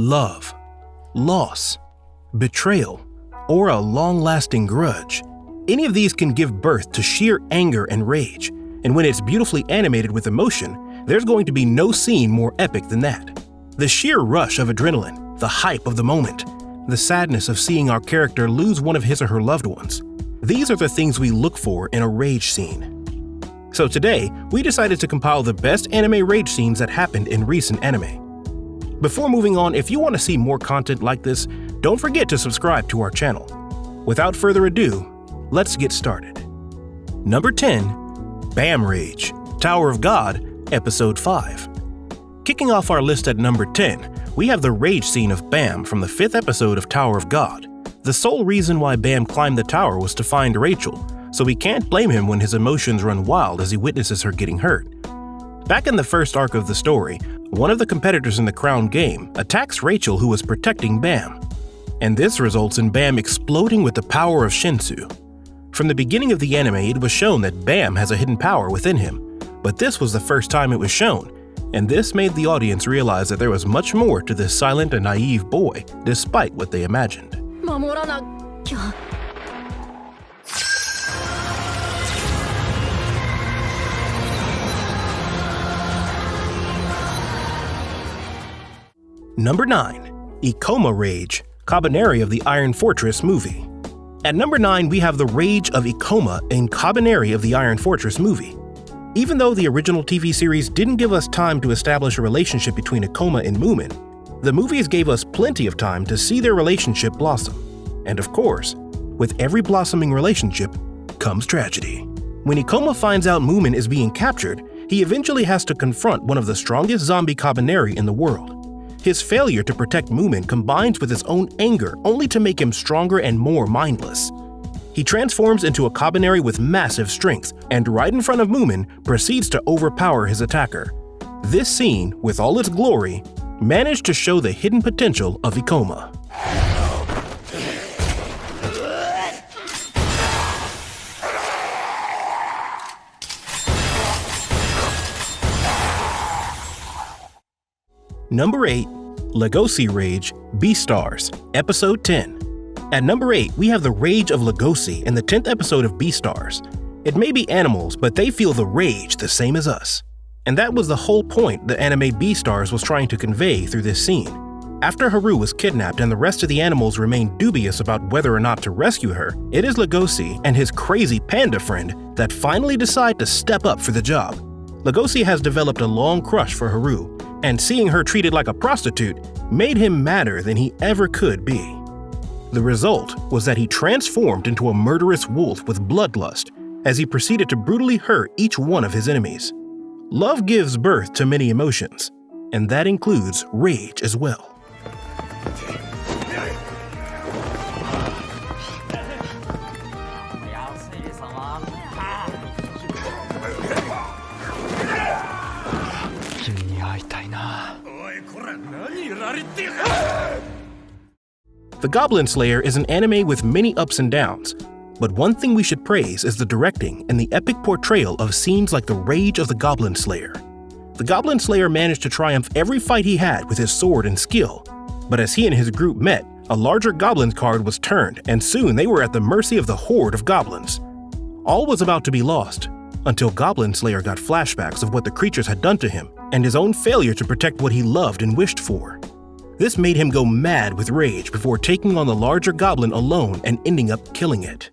love, loss, betrayal, or a long-lasting grudge. Any of these can give birth to sheer anger and rage, and when it's beautifully animated with emotion, there's going to be no scene more epic than that. The sheer rush of adrenaline, the hype of the moment, the sadness of seeing our character lose one of his or her loved ones. These are the things we look for in a rage scene. So today, we decided to compile the best anime rage scenes that happened in recent anime. Before moving on, if you want to see more content like this, don't forget to subscribe to our channel. Without further ado, let's get started. Number 10. Bam Rage, Tower of God, Episode 5. Kicking off our list at number 10, we have the rage scene of Bam from the 5th episode of Tower of God. The sole reason why Bam climbed the tower was to find Rachel, so we can't blame him when his emotions run wild as he witnesses her getting hurt. Back in the first arc of the story, one of the competitors in the crown game attacks Rachel, who was protecting Bam, and this results in Bam exploding with the power of Shinsu. From the beginning of the anime, it was shown that Bam has a hidden power within him, but this was the first time it was shown, and this made the audience realize that there was much more to this silent and naive boy, despite what they imagined. Number 9. Ikoma Rage, Kabaneri of the Iron Fortress movie. At number 9, we have the rage of Ikoma in Kabaneri of the Iron Fortress movie. Even though the original TV series didn't give us time to establish a relationship between Ikoma and Moomin, the movies gave us plenty of time to see their relationship blossom. And of course, with every blossoming relationship comes tragedy. When Ikoma finds out Moomin is being captured, he eventually has to confront one of the strongest zombie Kabaneri in the world. His failure to protect Moomin combines with his own anger only to make him stronger and more mindless. He transforms into a Kabaneri with massive strength, and right in front of Moomin proceeds to overpower his attacker. This scene, with all its glory, managed to show the hidden potential of Ikoma. Number 8. Legosi Rage, Beastars, Episode 10. At number 8, we have the rage of Legosi in the 10th episode of Beastars. It may be animals, but they feel the rage the same as us. And that was the whole point the anime Beastars was trying to convey through this scene. After Haru was kidnapped and the rest of the animals remained dubious about whether or not to rescue her, it is Legosi and his crazy panda friend that finally decide to step up for the job. Legosi has developed a long crush for Haru, and seeing her treated like a prostitute made him madder than he ever could be. The result was that he transformed into a murderous wolf with bloodlust as he proceeded to brutally hurt each one of his enemies. Love gives birth to many emotions, and that includes rage as well. The Goblin Slayer is an anime with many ups and downs, but one thing we should praise is the directing and the epic portrayal of scenes like the rage of the Goblin Slayer. The Goblin Slayer managed to triumph every fight he had with his sword and skill, but as he and his group met, a larger goblin card was turned, and soon they were at the mercy of the horde of goblins. All was about to be lost, until Goblin Slayer got flashbacks of what the creatures had done to him, and his own failure to protect what he loved and wished for. This made him go mad with rage before taking on the larger goblin alone and ending up killing it.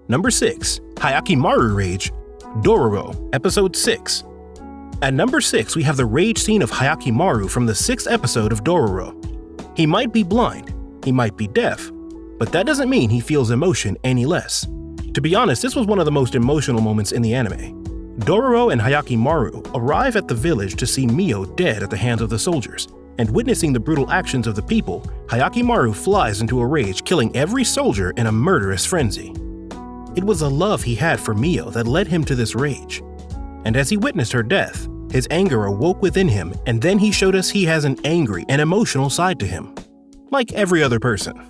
Number 6. Hyakimaru Rage, Dororo, Episode 6. At number 6, we have the rage scene of Hyakimaru from the 6th episode of Dororo. He might be blind, he might be deaf, but that doesn't mean he feels emotion any less. To be honest, this was one of the most emotional moments in the anime. Dororo and Hyakimaru arrive at the village to see Mio dead at the hands of the soldiers, and witnessing the brutal actions of the people, Hyakimaru flies into a rage, killing every soldier in a murderous frenzy. It was a love he had for Mio that led him to this rage. And as he witnessed her death, His anger awoke within him, and then he showed us he has an angry and emotional side to him, like every other person.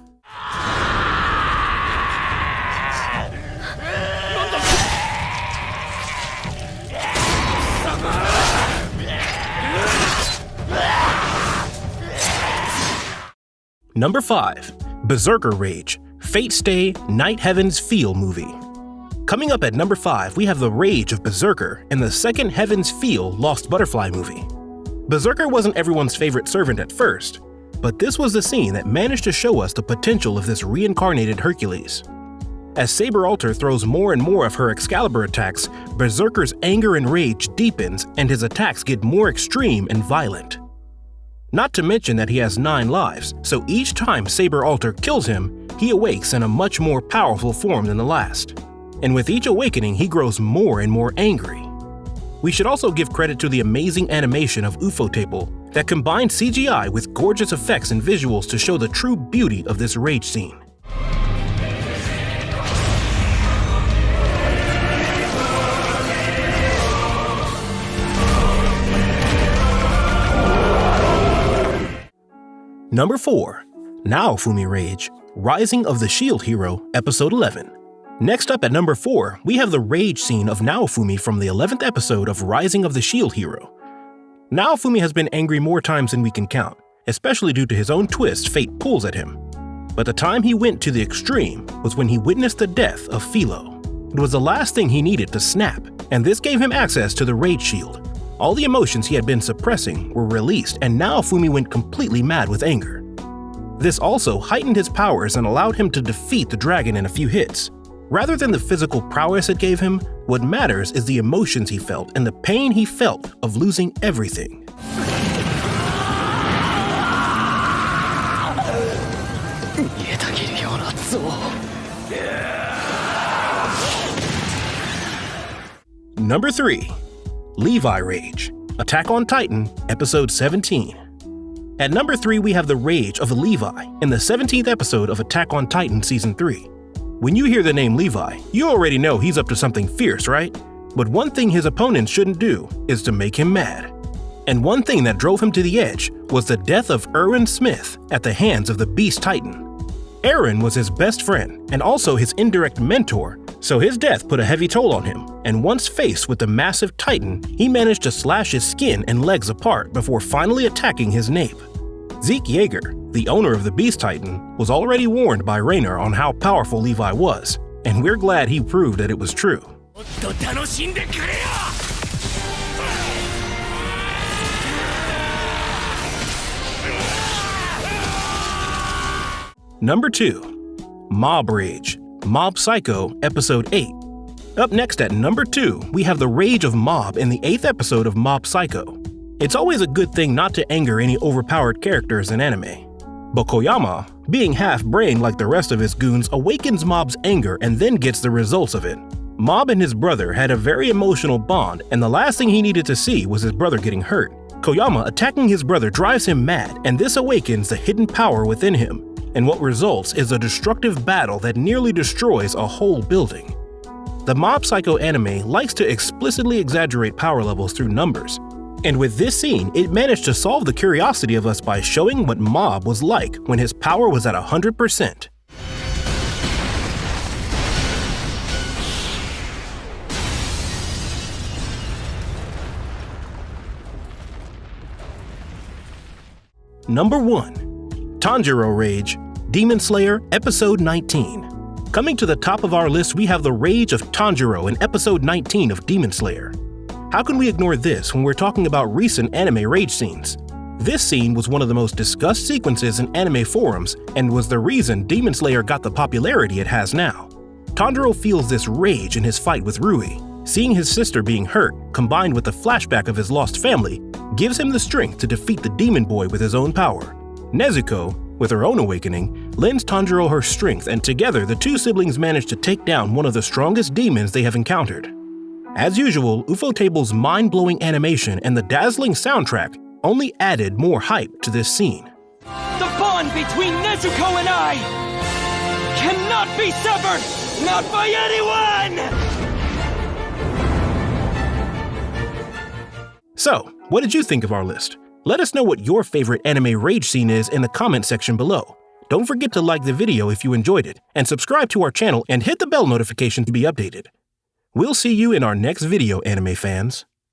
Number 5. Berserker Rage, Fate Stay, Night Heaven's Feel movie. Coming up at number 5, we have the rage of Berserker in the second Heaven's Feel Lost Butterfly movie. Berserker wasn't everyone's favorite servant at first, but this was the scene that managed to show us the potential of this reincarnated Hercules. As Saber Alter throws more and more of her Excalibur attacks, Berserker's anger and rage deepens and his attacks get more extreme and violent. Not to mention that he has 9 lives, so each time Saber Alter kills him, he awakes in a much more powerful form than the last. And with each awakening, he grows more and more angry. We should also give credit to the amazing animation of Ufotable that combined CGI with gorgeous effects and visuals to show the true beauty of this rage scene. Number 4. Naofumi Rage, Rising of the Shield Hero, Episode 11. Next up at number 4, we have the rage scene of Naofumi from the 11th episode of Rising of the Shield Hero. Naofumi has been angry more times than we can count, especially due to his own twist fate pulls at him. But the time he went to the extreme was when he witnessed the death of Philo. It was the last thing he needed to snap, and this gave him access to the rage shield. All the emotions he had been suppressing were released, and Naofumi went completely mad with anger. This also heightened his powers and allowed him to defeat the dragon in a few hits. Rather than the physical prowess it gave him, what matters is the emotions he felt and the pain he felt of losing everything. Number 3. Levi Rage, Attack on Titan, Episode 17. At number 3, we have the rage of Levi in the 17th episode of Attack on Titan Season 3. When you hear the name Levi, you already know he's up to something fierce, right? But one thing his opponents shouldn't do is to make him mad. And one thing that drove him to the edge was the death of Eren Smith at the hands of the Beast Titan. Eren was his best friend and also his indirect mentor, so his death put a heavy toll on him, and once faced with the massive Titan, he managed to slash his skin and legs apart before finally attacking his nape. Zeke Yeager, the owner of the Beast Titan, was already warned by Raynor on how powerful Levi was, and we're glad he proved that it was true. Number 2. Mob Rage, Mob Psycho, Episode 8. Up next at number 2, we have the rage of Mob in the 8th episode of Mob Psycho. It's always a good thing not to anger any overpowered characters in anime. But Koyama, being half-brained like the rest of his goons, awakens Mob's anger and then gets the results of it. Mob and his brother had a very emotional bond, and the last thing he needed to see was his brother getting hurt. Koyama attacking his brother drives him mad, and this awakens the hidden power within him. And what results is a destructive battle that nearly destroys a whole building. The Mob Psycho anime likes to explicitly exaggerate power levels through numbers, and with this scene, it managed to solve the curiosity of us by showing what Mob was like when his power was at 100%. Number 1. Tanjiro Rage, Demon Slayer, Episode 19. Coming to the top of our list, we have the rage of Tanjiro in Episode 19 of Demon Slayer. How can we ignore this when we're talking about recent anime rage scenes? This scene was one of the most discussed sequences in anime forums and was the reason Demon Slayer got the popularity it has now. Tanjiro feels this rage in his fight with Rui. Seeing his sister being hurt, combined with the flashback of his lost family, gives him the strength to defeat the demon boy with his own power. Nezuko, with her own awakening, lends Tanjiro her strength, and together the two siblings manage to take down one of the strongest demons they have encountered. As usual, Ufotable's mind-blowing animation and the dazzling soundtrack only added more hype to this scene. The bond between Nezuko and I cannot be severed! Not by anyone! So, what did you think of our list? Let us know what your favorite anime rage scene is in the comment section below. Don't forget to like the video if you enjoyed it, and subscribe to our channel and hit the bell notification to be updated. We'll see you in our next video, anime fans.